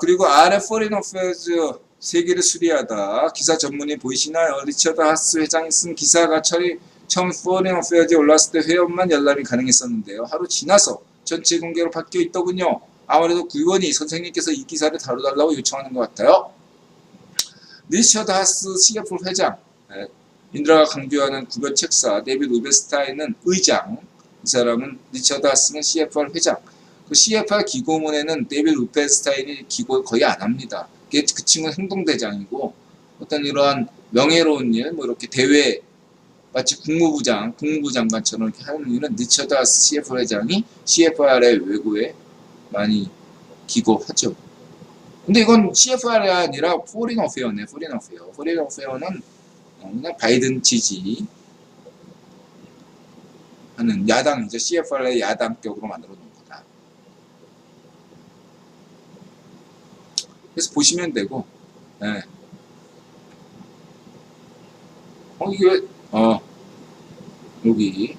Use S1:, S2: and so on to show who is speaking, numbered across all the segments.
S1: 그리고 아래 Foreign Affairs 세계를 수리하다. 기사 전문이 보이시나요? 리처드 하스 회장이 쓴 기사가 처음 Foreign Affairs에 올랐을 때 회원만 열람이 가능했었는데요. 하루 지나서 전체 공개로 바뀌어 있더군요. 아무래도 구의원이 선생님께서 이 기사를 다뤄달라고 요청하는 것 같아요. 리처드 하스 CFR 회장, 인드라가 강조하는 구별 책사, 데이비드 우베스타인은 의장, 이 사람은 리처드 하스는 CFR 회장. 그 CFR 기고문에는 데이비드 우베스타인이 기고 거의 안 합니다. 그 친구는 행동대장이고 어떤 이러한 명예로운 일, 뭐 이렇게 대회 마치 국무부 장관처럼 이렇게 하는 일은 리처드 하스 CFR 회장이 CFR의 외고에 많이 기고하죠. 근데 이건 CFR이 아니라 Foreign Affairs네. Foreign Affairs는 그냥 바이든 지지하는 야당이죠. CFR의 야당격으로 만들어 놓은 거다. 그래서 보시면 되고, 네. 이게 여기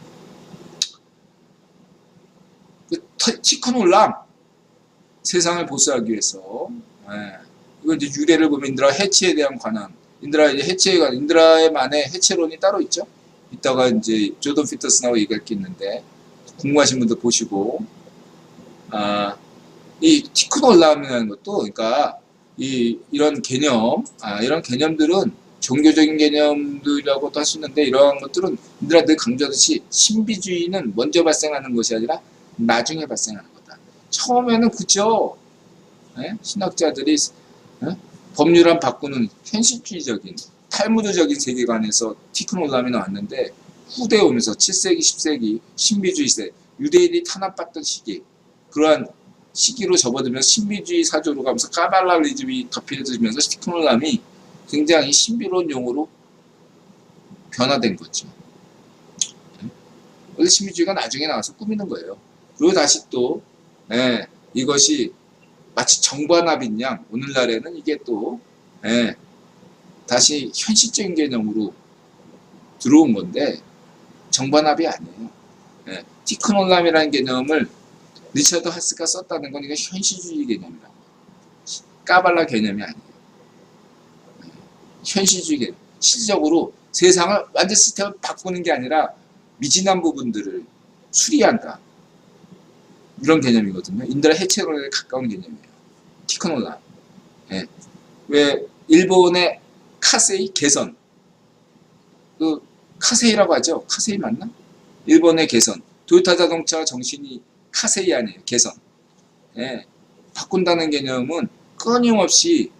S1: 티크놀람 세상을 보수하기 위해서, 이거 이제 유래를 보면 인드라 해체에 대한 관한, 인드라의 만의 해체론이 따로 있죠. 이따가 이제 조던 피터슨하고 얘기할 게 있는데 궁금하신 분들 보시고, 이 티크놀람이라는 것도, 그러니까 이런 개념들은 종교적인 개념들이라고도 할 수 있는데, 이러한 것들은 인드라 늘 강조하듯이 신비주의는 먼저 발생하는 것이 아니라 나중에 발생하는 거다. 처음에는 그죠. 신학자들이 법률안 바꾸는 현실주의적인 탈무드적인 세계관에서 티크놀람이 나왔는데, 후대에 오면서 7세기 10세기 신비주의 시대, 유대인이 탄압받던 시기, 그러한 시기로 접어들면서 신비주의 사조로 가면서 까발라리즘이 덮여들면서 티크놀람이 굉장히 신비로운 용어로 변화된 거죠. 원래 신비주의가 나중에 나와서 꾸미는 거예요. 그리고 다시 또 이것이 마치 정반합인 양 오늘날에는 이게 또 다시 현실적인 개념으로 들어온 건데 정반합이 아니에요. 티크놀람이라는 개념을 리처드 하스가 썼다는 건 이게 현실주의 개념이라고. 까발라 개념이 아니에요. 현실주의 개념. 실질적으로 세상을 완전 시스템을 바꾸는 게 아니라 미진한 부분들을 수리한다. 이런 개념이거든요. 인드라 해체론에 가까운 개념이에요. 티크놀람. 왜 일본의 카세이 개선. 그 카세이라고 하죠. 카세이 맞나? 일본의 개선. 도요타 자동차 정신이 카세이 아니에요. 개선. 바꾼다는 개념은 끊임없이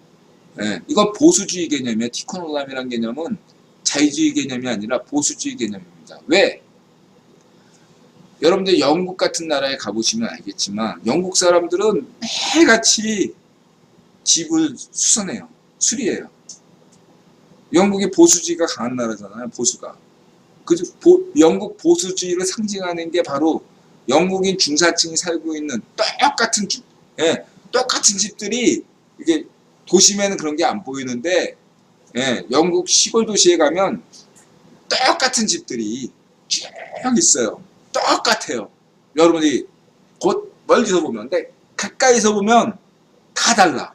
S1: 이건 보수주의 개념이에요. 티크놀람이라는 개념은 자유주의 개념이 아니라 보수주의 개념입니다. 왜? 여러분들 영국 같은 나라에 가보시면 알겠지만 영국 사람들은 매일같이 집을 수선해요. 수리해요. 영국이 보수주의가 강한 나라잖아요. 보수가. 영국 보수주의를 상징하는 게 바로 영국인 중산층이 살고 있는 똑같은 집들이, 이게 도심에는 그런 게 안 보이는데 영국 시골 도시에 가면 똑같은 집들이 쭉 있어요. 똑같아요. 여러분이 곧 멀리서 보면, 근데 가까이서 보면 다 달라.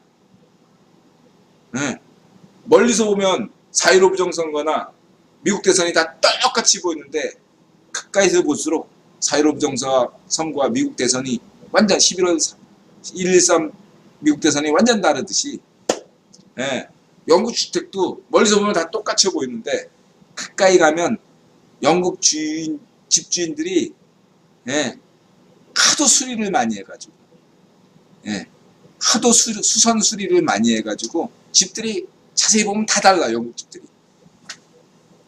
S1: 멀리서 보면 4.15 부정선거나 미국 대선이 다 똑같이 보이는데 가까이서 볼수록 4.15 부정선거와 미국 대선이 완전 11월 1.13 미국 대선이 완전 다르듯이, 영국 주택도 멀리서 보면 다 똑같이 보이는데 가까이 가면 영국 집주인들이 하도 수리를 많이 해가지고, 하도 수선 수리를 많이 해가지고 집들이 자세히 보면 다 달라. 영국 집들이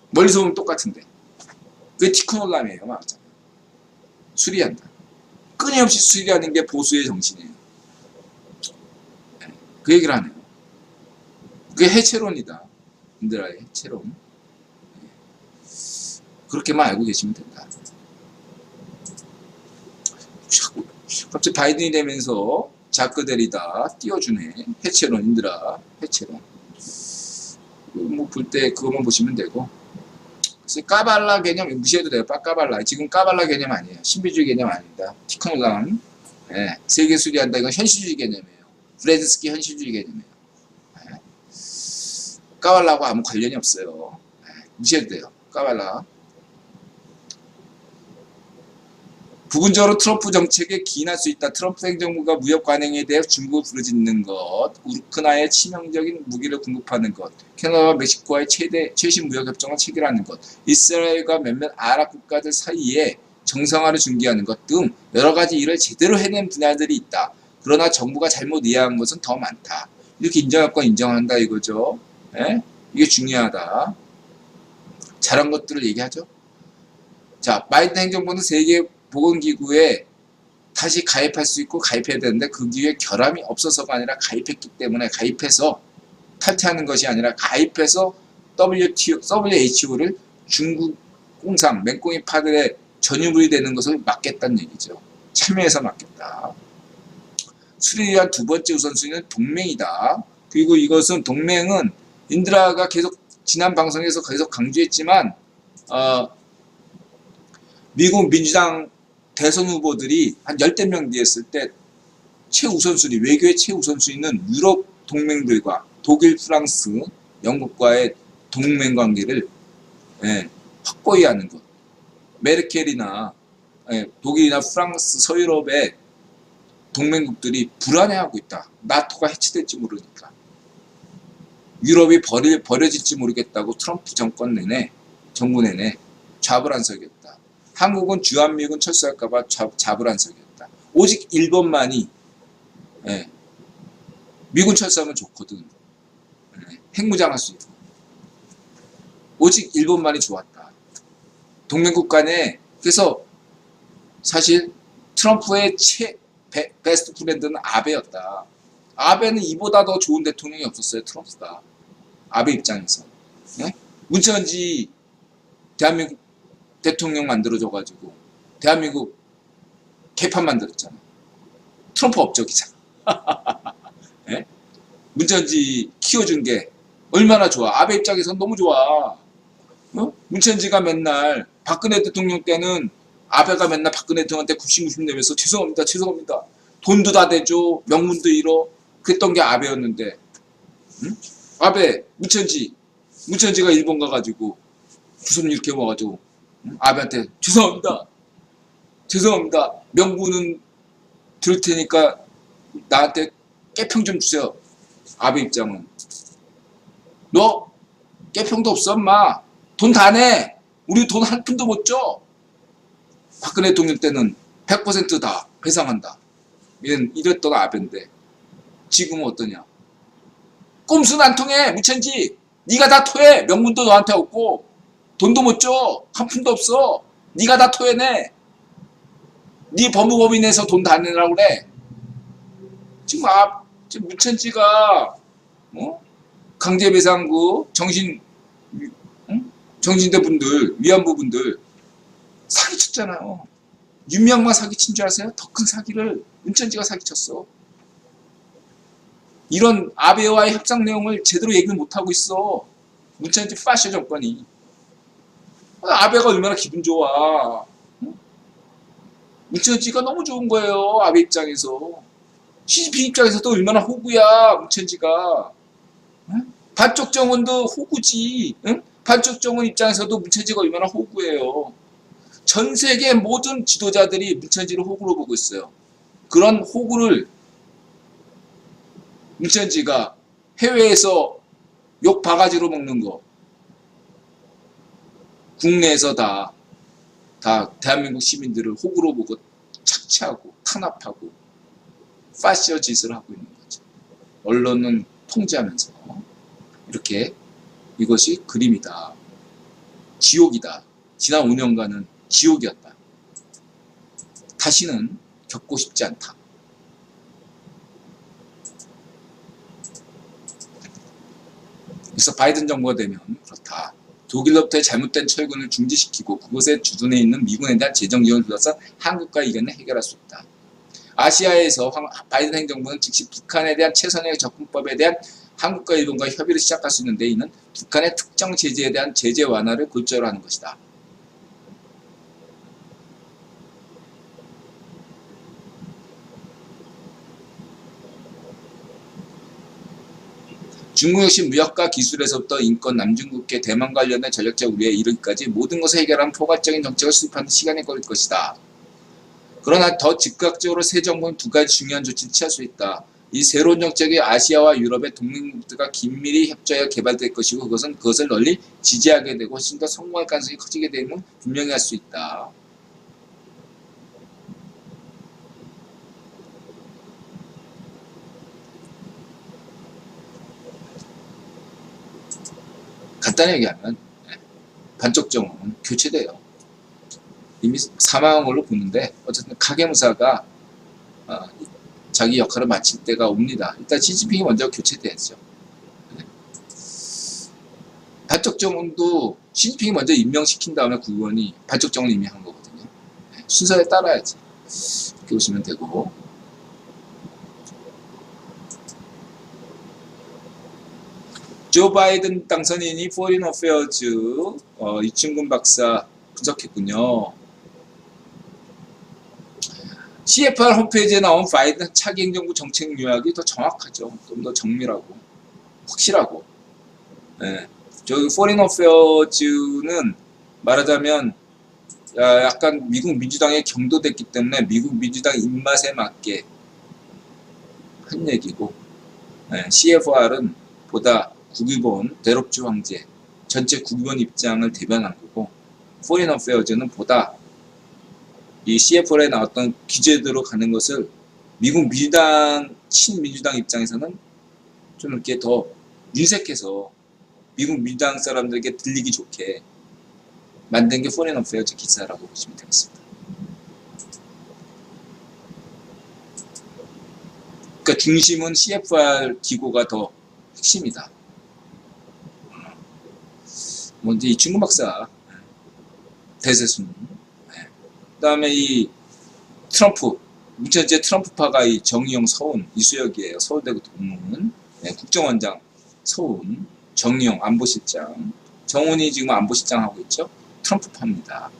S1: 멀리서 보면 똑같은데 그게 티크놀람이에요. 맞잖아요. 수리한다. 끊임없이 수리하는 게 보수의 정신이에요. 그 얘기를 하네요. 그게 해체론이다. 인드라의 해체론. 그렇게만 알고 계시면 된다. 갑자기 바이든이 되면서 자크 데리다 띄워주네. 해체론, 인드라 해체론. 뭐 볼 때 그것만 보시면 되고. 그래서 까발라 개념 무시해도 돼요. 까발라. 지금 까발라 개념 아니에요. 신비주의 개념 아닙니다. 티크놀람. 세계 수리한다. 이건 현실주의 개념이에요. 브레진스키 현실주의 개념이에요. 네. 까발라하고 아무 관련이 없어요. 네. 무시해도 돼요. 까발라. 부분적으로 트럼프 정책에 기인할 수 있다. 트럼프 행정부가 무역 관행에 대해 중국을 부르짖는 것, 우크라이나에 치명적인 무기를 공급하는 것, 캐나다와 멕시코와의 최신 무역 협정을 체결하는 것, 이스라엘과 몇몇 아랍 국가들 사이에 정상화를 중개하는 것 등 여러 가지 일을 제대로 해낸 분야들이 있다. 그러나 정부가 잘못 이해한 것은 더 많다. 이렇게 인정할 건 인정한다 이거죠. 예? 이게 중요하다. 잘한 것들을 얘기하죠. 자, 바이든 행정부는 세계 보건기구에 다시 가입할 수 있고 가입해야 되는데 그 기구에 결함이 없어서가 아니라 가입했기 때문에 가입해서 탈퇴하는 것이 아니라 가입해서 WHO를 중국 공상, 맹꽁이 파들의 전유물이 되는 것을 막겠다는 얘기죠. 참여해서 막겠다. 수리를 위한 두 번째 우선순위는 동맹이다. 그리고 이것은 동맹은 인드라가 계속 지난 방송에서 계속 강조했지만 미국 민주당 대선 후보들이 한 10대 명 됐을 때 최우선순위, 외교의 최우선순위는 유럽 동맹들과 독일, 프랑스, 영국과의 동맹관계를 확고히 하는 것. 메르켈이나 독일이나 프랑스, 서유럽의 동맹국들이 불안해하고 있다. 나토가 해체될지 모르니까. 유럽이 버려질지 모르겠다고 트럼프 정권 내내, 정부 내내 좌불안석이었다. 한국은 주한미군 철수할까봐 좌불안석이었다. 오직 일본만이 미군 철수하면 좋거든. 핵무장할 수 있고. 오직 일본만이 좋았다. 동맹국 간에. 그래서 사실 트럼프의 베스트 프렌드는 아베였다. 아베는 이보다 더 좋은 대통령이 없었어요. 트럼프가. 아베 입장에서. 문천지 대한민국 대통령 만들어줘가지고 대한민국 개판 만들었잖아. 트럼프 업적이잖아. 문천지 키워준 게 얼마나 좋아. 아베 입장에서는 너무 좋아. 문천지가 맨날 박근혜 대통령 때는 아베가 맨날 박근혜 대통령한테 굽신굽신 내면서 죄송합니다. 죄송합니다. 돈도 다 대줘. 명문도 잃어. 그랬던 게 아베였는데 아베 문천지가 일본 가가지고 주섬 이렇게 와가지고 아베한테 죄송합니다. 죄송합니다. 명분은 들을 테니까 나한테 깨평 좀 주세요. 아베 입장은 너 깨평도 없어 엄마. 돈 다 내. 우리 돈 한 푼도 못 줘. 박근혜 대통령 때는 100% 다 배상한다. 이랬던 아베인데 지금은 어떠냐. 꼼수는 안 통해. 무천지 네가 다 토해. 명분도 너한테 없고 돈도 못 줘. 한 푼도 없어. 네가 다 토해내. 네 법무법인에서 돈 다 내라고 그래. 지금 무천지가 강제배상구 정신대 분들, 위안부 분들 사기쳤잖아요. 윤명만 사기친 줄 아세요? 더 큰 사기를 문천지가 사기쳤어. 이런 아베와의 협상 내용을 제대로 얘기를 못하고 있어. 문천지 파쇼 정권이. 아베가 얼마나 기분 좋아. 문천지가 너무 좋은 거예요. 아베 입장에서. 시진핑 입장에서도 얼마나 호구야. 문천지가. 반쪽 정원도 호구지. 반쪽 정원 입장에서도 문천지가 얼마나 호구예요. 전 세계 모든 지도자들이 문천지를 호구로 보고 있어요. 그런 호구를 문천지가 해외에서 욕 바가지로 먹는 거 국내에서 다 대한민국 시민들을 호구로 보고 착취하고 탄압하고 파시어 짓을 하고 있는 거죠. 언론은 통제하면서 이렇게 이것이 그림이다. 지옥이다. 지난 5년간은 지옥이었다. 다시는 겪고 싶지 않다. 그래서 바이든 정부가 되면 그렇다. 독일로부터의 잘못된 철군을 중지시키고 그곳에 주둔해 있는 미군에 대한 재정 지원을 둘러싼 한국과의 이견을 해결할 수 있다. 아시아에서 바이든 행정부는 즉시 북한에 대한 최선의 접근법에 대한 한국과 일본과 협의를 시작할 수 있는데 이는 북한의 특정 제재에 대한 제재 완화를 골자로 하는 것이다. 중국 역시 무역과 기술에서부터 인권, 남중국해, 대만 관련된 전략적 우려에 이르기까지 모든 것을 해결하는 포괄적인 정책을 수립하는 시간이 걸릴 것이다. 그러나 더 즉각적으로 새 정부는 두 가지 중요한 조치를 취할 수 있다. 이 새로운 정책이 아시아와 유럽의 동맹국들과 긴밀히 협조하여 개발될 것이고 그것을 널리 지지하게 되고 훨씬 더 성공할 가능성이 커지게 되면 분명히 할 수 있다. 간단히 얘기하면 반쪽 정원은 교체돼요. 이미 사망한 걸로 보는데 어쨌든 카게무사가 자기 역할을 마칠 때가 옵니다. 일단 시진핑이 먼저 교체돼야죠. 반쪽 정원도 시진핑이 먼저 임명시킨 다음에 국원이 반쪽 정원을 이미 한 거거든요. 순서에 따라야지. 이렇게 보시면 되고. 조 바이든 당선인이 포린 어페어즈 이충근 박사 분석했군요. CFR 홈페이지에 나온 바이든 차기 행정부 정책 요약이 더 정확하죠. 좀 더 정밀하고 확실하고. 네. 저기 포린 어페어즈는 말하자면 약간 미국 민주당에 경도됐기 때문에 미국 민주당 입맛에 맞게 한 얘기고, CFR은 보다 국익원 대롭주 황제 전체 국익원 입장을 대변한 거고, 포린 어페어즈는 보다 이 CFR에 나왔던 기재대로 가는 것을 미국 민주당 친민주당 입장에서는 좀 이렇게 더 윤색해서 미국 민주당 사람들에게 들리기 좋게 만든 게 포린 어페어즈 기사라고 보시면 되겠습니다. 그러니까 중심은 CFR 기고가 더 핵심이다. 먼저 이충근 박사 대세순, 그 다음에 이 트럼프, 문천재 트럼프파가 이 정의용 서훈, 이수혁이에요. 서울대고 동문, 국정원장 서훈, 정의용 안보실장, 정훈이 지금 안보실장 하고 있죠. 트럼프파입니다.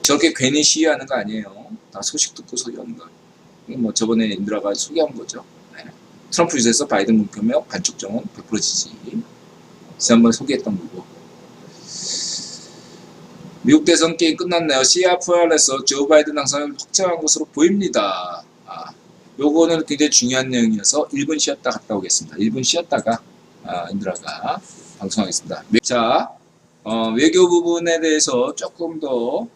S1: 저렇게 괜히 시위하는 거 아니에요. 다 소식 듣고 소리하는 거. 뭐 저번에 인드라가 소개한 거죠. 트럼프 유세에서 바이든 문표명 반쪽 정원 100% 지지. 지난번에 소개했던 거고. 미국 대선 게임 끝났네요. CFR에서 조 바이든 당선을 확정한 것으로 보입니다. 요거는 굉장히 중요한 내용이어서 1분 쉬었다 갔다 오겠습니다. 1분 쉬었다가 인드라가 방송하겠습니다. 자, 외교 부분에 대해서 조금 더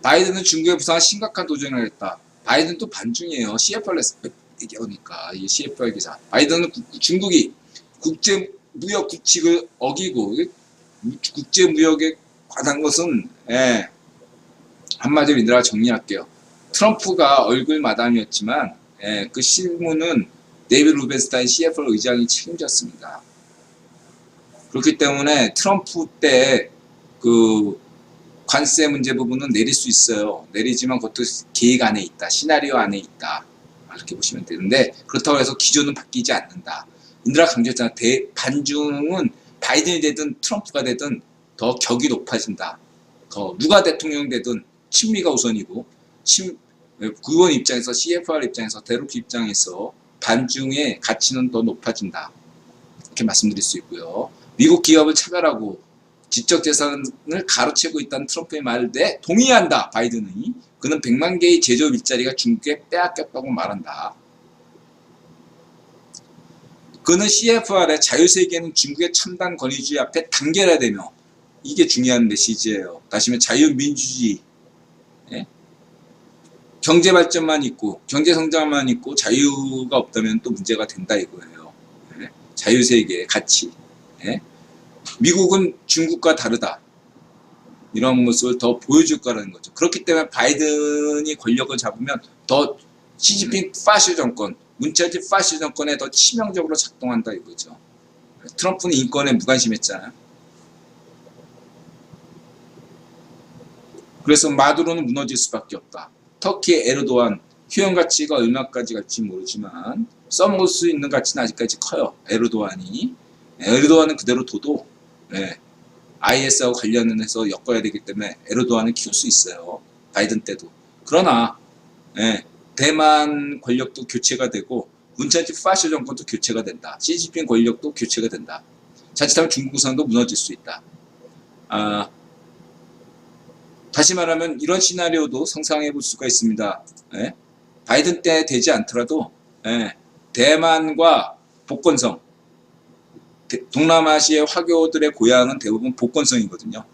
S1: 바이든은 중국의 부상을 심각한 도전을 하겠다. 바이든 또 반중이에요. CFR에서 얘기하니까 이 CFR 기사. 바이든은 중국이 국제 무역 규칙을 어기고 국제 무역에 관한 것은 한마디로 인드라가 정리할게요. 트럼프가 얼굴 마담이었지만 그 실무는 데이비드 루벤스타인 CFR 의장이 책임졌습니다. 그렇기 때문에 트럼프 때 그 관세 문제 부분은 내릴 수 있어요. 내리지만 그것도 계획 안에 있다. 시나리오 안에 있다. 이렇게 보시면 되는데 그렇다고 해서 기조는 바뀌지 않는다. 인드라가 강조했잖아. 반중은 바이든이 되든 트럼프가 되든 더 격이 높아진다. 더 누가 대통령 되든 친미가 우선이고 국원 입장에서 CFR 입장에서 대륙 입장에서 반중의 가치는 더 높아진다. 이렇게 말씀드릴 수 있고요. 미국 기업을 차별하고 지적 재산을 가로채고 있다는 트럼프의 말에 동의한다. 바이든이. 그는 100만 개의 제조업 일자리가 중국에 빼앗겼다고 말한다. 그는 CFR의 자유세계는 중국의 첨단 권위주의 앞에 단결화되며 이게 중요한 메시지예요. 다시 말해 자유민주주의, 경제발전만 있고 경제성장만 있고 자유가 없다면 또 문제가 된다 이거예요. 자유세계의 가치. 미국은 중국과 다르다. 이런 모습을 더 보여줄 거라는 거죠. 그렇기 때문에 바이든이 권력을 잡으면 더 시진핑 파시 정권, 문체지 파시 정권에 더 치명적으로 작동한다 이거죠. 트럼프는 인권에 무관심했잖아요. 그래서 마두로는 무너질 수밖에 없다. 터키의 에르도안 효용 가치가 얼마까지 갈지 모르지만 써먹을 수 있는 가치는 아직까지 커요. 에르도안은 그대로 둬도 IS하고 관련해서 엮어야 되기 때문에 에르도안을 키울 수 있어요. 바이든 때도. 그러나 대만 권력도 교체가 되고 문차이트 파쇼 정권도 교체가 된다. 시진핑 권력도 교체가 된다. 자칫하면 중국 우상도 무너질 수 있다. 다시 말하면 이런 시나리오도 상상해 볼 수가 있습니다. 예? 바이든 때 되지 않더라도 예, 대만과 복건성, 동남아시아의 화교들의 고향은 대부분 복건성이거든요.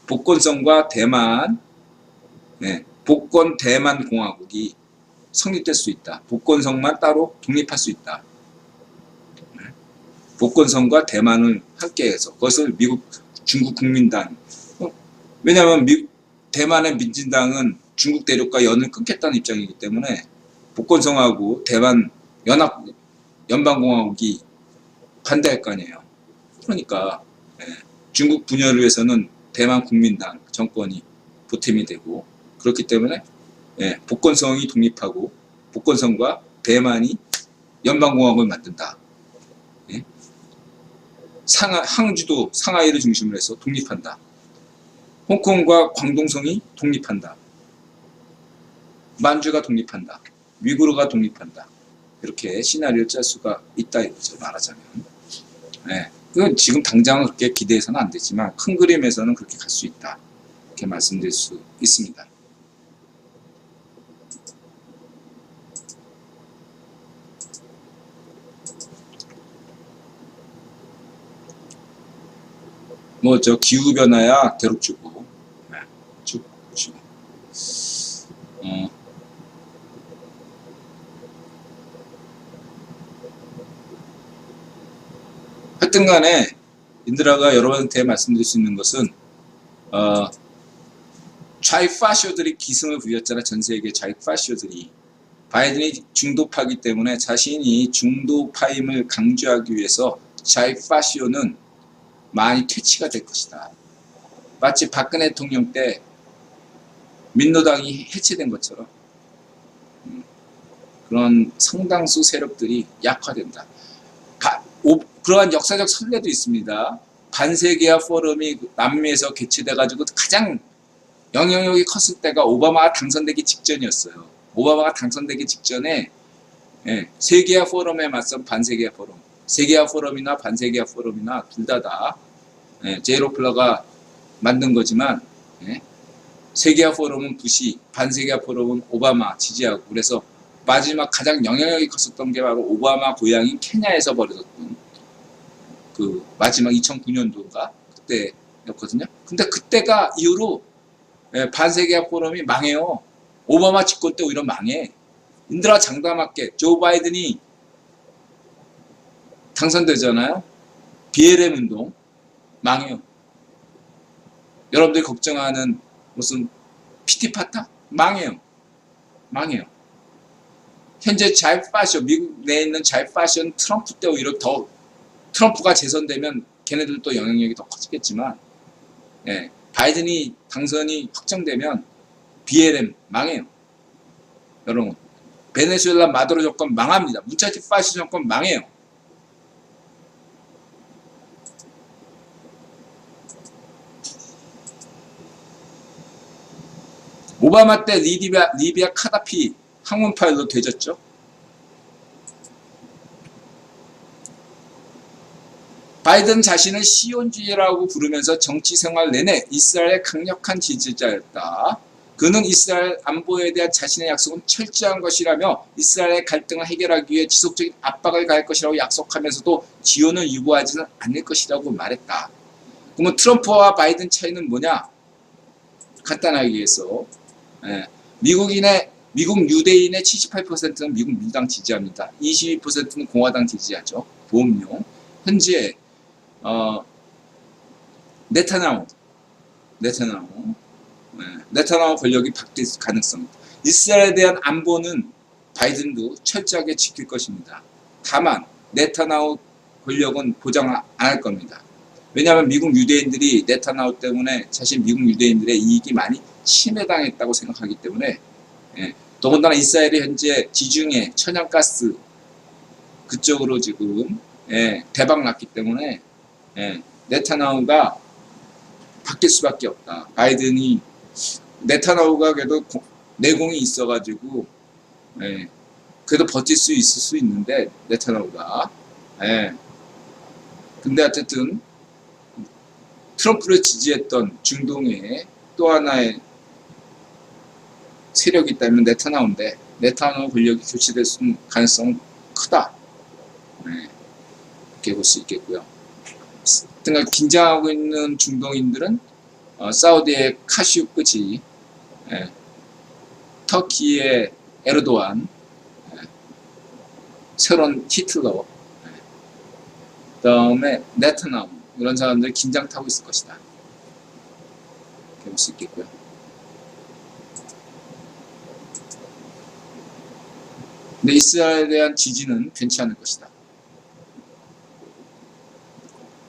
S1: 복건성과 대만, 예, 복건 대만 공화국이 성립될 수 있다. 복건성만 따로 독립할 수 있다. 복건성과 대만을 함께해서 그것을 미국, 중국 국민당. 왜냐하면 대만의 민진당은 중국 대륙과 연을 끊겠다는 입장이기 때문에 복건성하고 대만 연방공화국이 반대할 거 아니에요. 그러니까 중국 분열을 위해서는 대만 국민당 정권이 보탬이 되고 그렇기 때문에 복건성이 독립하고 복건성과 대만이 연방공화국을 만든다. 항주도 상하이를 중심으로 해서 독립한다. 홍콩과 광동성이 독립한다. 만주가 독립한다. 위구르가 독립한다. 이렇게 시나리오를 짤 수가 있다 이거죠. 말하자면. 그건 지금 당장 그렇게 기대해서는 안 되지만 큰 그림에서는 그렇게 갈 수 있다. 이렇게 말씀드릴 수 있습니다. 뭐 저 기후변화야 대륙주고 쭉 보시고 하여튼 간에 인드라가 여러분한테 말씀드릴 수 있는 것은 좌익파쇼들이 기승을 부렸잖아. 전세계 좌익파쇼들이 바이든이 중도파이기 때문에 자신이 중도파임을 강조하기 위해서 좌익파쇼는 많이 퇴치가 될 것이다. 마치 박근혜 대통령 때 민노당이 해체된 것처럼 그런 상당수 세력들이 약화된다. 그러한 역사적 선례도 있습니다. 반세계화 포럼이 남미에서 개최돼가지고 가장 영향력이 컸을 때가 오바마가 당선되기 직전이었어요. 오바마가 당선되기 직전에 세계화 포럼에 맞선 반세계화 포럼, 세계화 포럼이나 반세계화 포럼이나 둘 다 제로플러가 만든 거지만 세계화 포럼은 부시, 반세계화 포럼은 오바마 지지하고 그래서 마지막 가장 영향력이 컸었던 게 바로 오바마 고향인 케냐에서 벌어졌던 그 마지막 2009년도인가 그때였거든요. 근데 그때가 이후로 반세계화 포럼이 망해요. 오바마 집권 때 오히려 망해. 인드라 장담할게. 조 바이든이 당선되잖아요. BLM 운동 망해요. 여러분들이 걱정하는 무슨 피티파타? 망해요. 망해요. 현재 좌익파쇼, 미국 내에 있는 좌익파쇼는 트럼프 때 오히려 더 트럼프가 재선되면 걔네들도 영향력이 더 커지겠지만 바이든이 당선이 확정되면 BLM 망해요. 여러분 베네수엘라 마두로 정권 망합니다. 문차이트 파시 정권 망해요. 오바마 때 리비아 카다피 항문 파일로 되졌죠. 바이든 자신을 시온주의라고 부르면서 정치 생활 내내 이스라엘의 강력한 지지자였다. 그는 이스라엘 안보에 대한 자신의 약속은 철저한 것이라며 이스라엘의 갈등을 해결하기 위해 지속적인 압박을 가할 것이라고 약속하면서도 지원을 유보하지는 않을 것이라고 말했다. 그러면 트럼프와 바이든 차이는 뭐냐? 간단하게 얘기해서 미국 유대인의 78%는 미국 민주당 지지합니다. 22%는 공화당 지지하죠. 보험료. 현재 네타냐후 권력이 바뀔 가능성. 이스라엘에 대한 안보는 바이든도 철저하게 지킬 것입니다. 다만 네타냐후 권력은 보장 안 할 겁니다. 왜냐하면 미국 유대인들이 네타냐후 때문에 사실 미국 유대인들의 이익이 많이 침해당했다고 생각하기 때문에 더군다나 이스라엘이 현재 지중해 천연가스 그쪽으로 지금 대박 났기 때문에 네타냐후가 바뀔 수밖에 없다. 바이든이 네타냐후가 그래도 내공이 있어가지고 그래도 버틸 수 있을 수 있는데 네타냐후가. 예. 근데 어쨌든 트럼프를 지지했던 중동의 또 하나의 세력이 있다면 네타냐후인데 네타냐후 권력이 교체될 수 있는 가능성은 크다. 네, 이렇게 볼 수 있겠고요. 그러니까 긴장하고 있는 중동인들은 사우디의 카시오크지, 예, 터키의 에르도안, 예, 새로운 히틀러, 예, 그다음에 네타냐후 이런 사람들이 긴장 타고 있을 것이다. 이렇게 볼 수 있겠고요. 근데 이스라엘에 대한 지지는 변치 않을 것이다.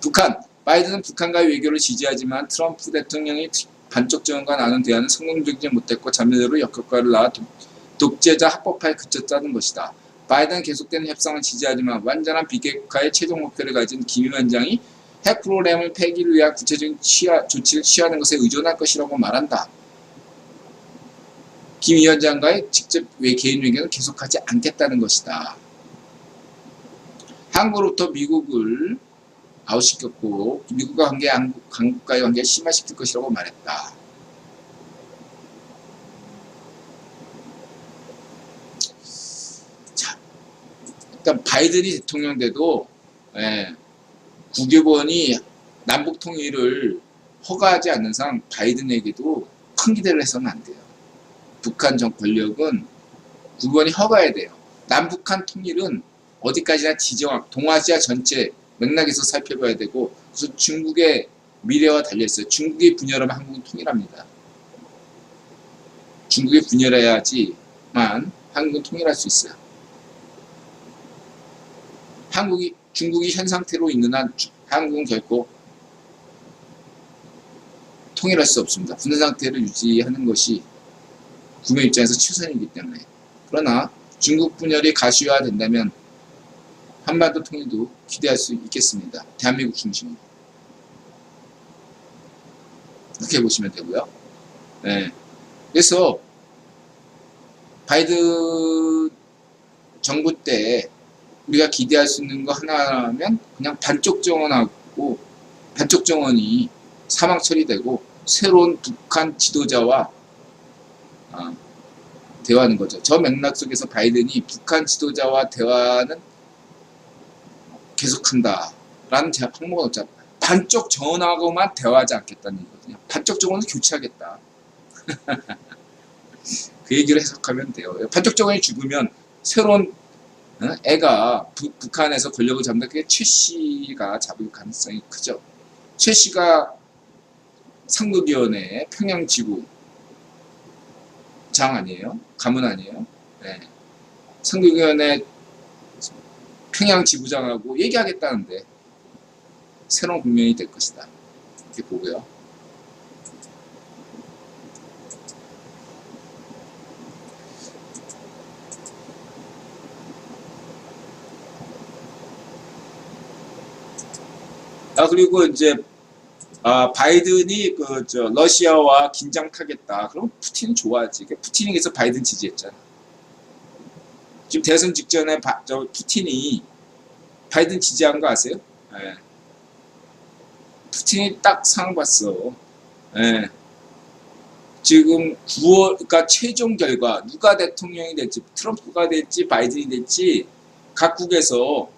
S1: 북한, 바이든은 북한과의 외교를 지지하지만 트럼프 대통령이 반쪽 정원과 나눈 대화는 성공적이지 못했고 자멸로 역효과를 낳아 독재자 합법화에 그쳤다는 것이다. 바이든은 계속되는 협상을 지지하지만 완전한 비핵화의 최종 목표를 가진 김 위원장이 핵 프로그램을 폐기를 위한 구체적인 조치를 취하는 것에 의존할 것이라고 말한다. 김 위원장과의 직접 개인 외교는 계속하지 않겠다는 것이다. 한국으로부터 미국을 아웃시켰고 미국과 관계, 한국과의 관계를 심화시킬 것이라고 말했다. 자, 일단 바이든이 대통령 돼도 국회의원이 남북 통일을 허가하지 않는 상 바이든에게도 큰 기대를 해서는 안 돼요. 북한 정 권력은 국회의원이 허가해야 돼요. 남북한 통일은 어디까지나 지정학, 동아시아 전체 맥락에서 살펴봐야 되고, 그래서 중국의 미래와 달려있어요. 중국이 분열하면 한국은 통일합니다. 중국이 분열해야지만 한국은 통일할 수 있어요. 중국이 현 상태로 있는 한 한국은 결코 통일할 수 없습니다. 분열 상태를 유지하는 것이 국민 입장에서 최선이기 때문에. 그러나 중국 분열이 가시화된다면 한반도 통일도 기대할 수 있겠습니다. 대한민국 중심으로. 그렇게 보시면 되고요. 네. 그래서 바이든 정부 때 우리가 기대할 수 있는 거 하나라면 그냥 반쪽 정원하고 반쪽 정원이 사망 처리되고 새로운 북한 지도자와 대화하는 거죠. 저 맥락 속에서 바이든이 북한 지도자와 대화는 계속한다 라는 항목은 없잖아. 반쪽 정원하고만 대화하지 않겠다는 얘기거든요. 반쪽 정원은 교체하겠다. 그 얘기를 해석하면 돼요. 반쪽 정원이 죽으면 새로운 애가 북한에서 권력을 잡는다. 그게 최 씨가 잡을 가능성이 크죠. 최 씨가 상급위원회 평양지구 장 아니에요? 가문 아니에요? 네. 상급위원회 평양지부장하고 얘기하겠다는데 새로운 국면이 될 것이다. 이렇게 보고요. 그리고 이제 바이든이 러시아와 긴장 타겠다. 그럼 푸틴은 좋아하지. 푸틴이 그래서 바이든 지지했잖아. 지금 대선 직전에 푸틴이 바이든 지지한 거 아세요? 네. 푸틴이 딱 상황 봤어. 네. 지금 9월, 그러니까 최종 결과 누가 대통령이 될지, 트럼프가 될지, 바이든이 될지 각국에서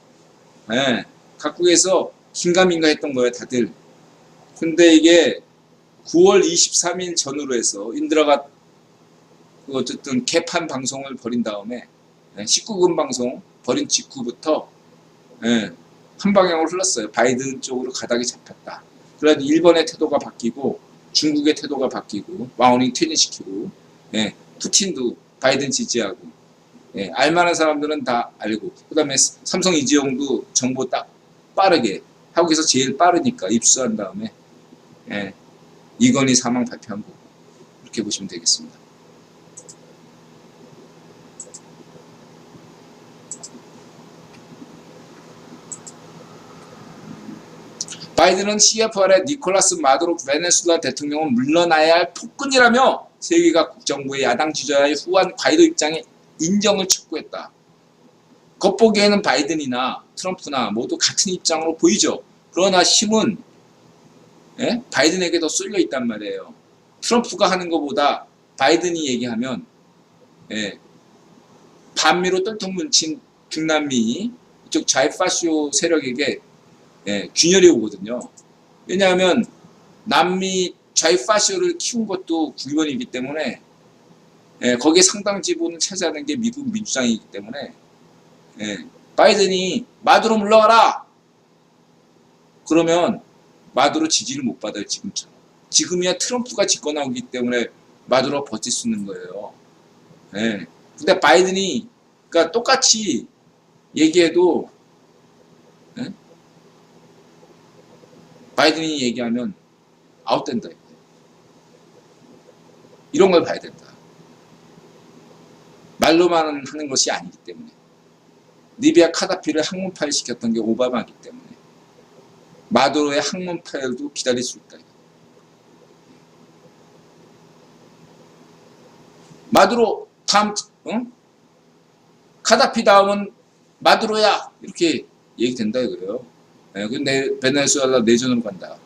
S1: 긴가민가 했던 거예요, 다들. 근데 이게 9월 23일 전후로 해서 인드라가 어쨌든 개판 방송을 벌인 다음에 19금 방송 벌인 직후부터 한 방향으로 흘렀어요. 바이든 쪽으로 가닥이 잡혔다. 그래서 일본의 태도가 바뀌고 중국의 태도가 바뀌고 와우닝 퇴진시키고 푸틴도 바이든 지지하고 알만한 사람들은 다 알고 그 다음에 삼성 이재용도 정보 딱 빠르게 한국에서 제일 빠르니까 입수한 다음에 이건희 사망 발표한 거 이렇게 보시면 되겠습니다. 바이든은 CFR의 니콜라스 마두로 베네수엘라 대통령은 물러나야 할 폭군이라며 세계각 국정부의 야당 지도자의 후한 과이도 입장에 인정을 촉구했다. 겉보기에는 바이든이나 트럼프나 모두 같은 입장으로 보이죠. 그러나 힘은 바이든에게 더 쏠려 있단 말이에요. 트럼프가 하는 것보다 바이든이 얘기하면 반미로 똘똘 뭉친 중남미 이쪽 좌파쇼 세력에게 균열이 오거든요. 왜냐하면 남미 좌파쇼를 키운 것도 국민이기 때문에 거기에 상당 지분을 차지하는 게 미국 민주당이기 때문에 바이든이 마두로 물러가라! 그러면 마두로 지지를 못 받아요. 지금처럼. 지금이야 트럼프가 집권하기 때문에 마두로 버틸 수 있는 거예요. 근데 바이든이 그러니까 똑같이 얘기해도 바이든이 얘기하면 아웃된다. 이런 걸 봐야 된다. 말로만 하는 것이 아니기 때문에. 리비아 카다피를 항문 파일 시켰던 게 오바마이기 때문에 마두로의 항문 파일도 기다릴 수 있다. 마두로 다음 카다피 다음은 마두로야 이렇게 얘기된다 이거예요. 근데 베네수엘라 내전으로 간다.